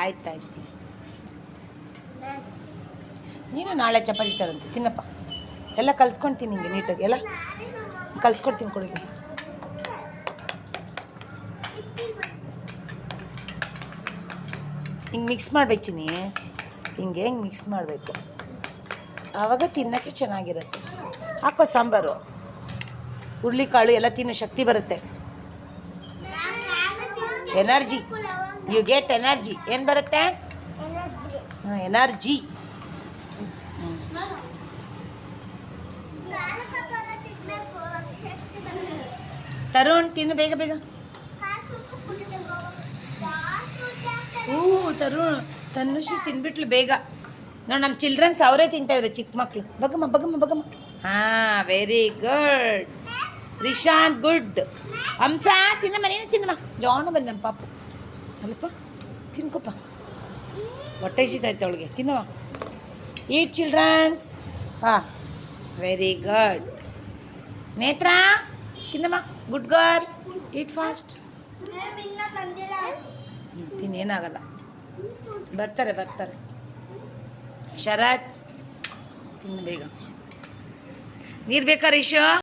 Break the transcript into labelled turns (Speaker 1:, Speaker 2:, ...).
Speaker 1: ಆಯ್ತಾಯ್ತು. ನೀನು ನಾಳೆ ಚಪಾತಿ ತರಂತೆ ತಿನ್ನಪ್ಪ. ಎಲ್ಲ ಕಲ್ಸ್ಕೊಳ್ತೀನಿ ನಿಂಗೆ ನೀಟಾಗಿ ಎಲ್ಲ ಕಲ್ಸ್ಕೊಡ್ತೀನಿ ಕೊಡಿಗೆ. ಹಿಂಗೆ ಮಿಕ್ಸ್ ಮಾಡ್ಬೇಕು ಚಿನ್ನಿ, ಹಿಂಗೆ ಮಿಕ್ಸ್ ಮಾಡಬೇಕು, ಆವಾಗ ತಿನ್ನೋಕ್ಕೆ ಚೆನ್ನಾಗಿರುತ್ತೆ. ಹಾಕೋ ಸಾಂಬಾರು, ಹುರುಳಿಕಾಳು ಎಲ್ಲ ತಿನ್ನೋ ಶಕ್ತಿ ಬರುತ್ತೆ. Energy, you get energy. ಏನು ಬರುತ್ತೆ? ಹಾಂ, ಎನರ್ಜಿ. ತರುಣ್ ತಿನ್ನು ಬೇಗ ಬೇಗ. ತರುಣ್ ತನುಷಿ ತಿನ್ಬಿಟ್ಲು ಬೇಗ. ನೋಡಿ ನಮ್ಮ ಚಿಲ್ಡ್ರನ್ಸ್ ಅವರೇ ತಿಂತಾಯಿದ್ರು, ಚಿಕ್ಕ ಮಕ್ಕಳು. ಬಗಮ್ಮ ಬಗಮ್ಮ ಬಗಮ್ಮ. ಹಾಂ, ವೆರಿ ಗುಡ್ ರಿಶಾಂತ್, ಗುಡ್. ಹಂಸ ತಿನ್ನಮ್ಮ, ನೀನು ತಿನ್ನಮ್ಮ. ಜಾನು ಬನ್ನಿ ನಮ್ಮ ಪಾಪು. ಅಲ್ಲಪ್ಪ ತಿನ್ಕೊಪ್ಪ, ಹೊಟ್ಟೆ ಹಸಿತೈತೆ ಅವಳಿಗೆ. ತಿನ್ನಮ್ಮ. ಈಟ್ ಚಿಲ್ಡ್ರನ್ಸ್. ಹಾಂ, ವೆರಿ ಗುಡ್. ನೇತ್ರ ತಿನ್ನಮ್ಮ, ಗುಡ್ ಗರ್ಲ್. ಈಟ್ ಫಾಸ್ಟ್. ತಿನ್ನೇನಾಗಲ್ಲ, ಬರ್ತಾರೆ. ಶರತ್ ತಿನ್ನು ಬೇಗ. ನೀರು ಬೇಕಾ ರಿಶು?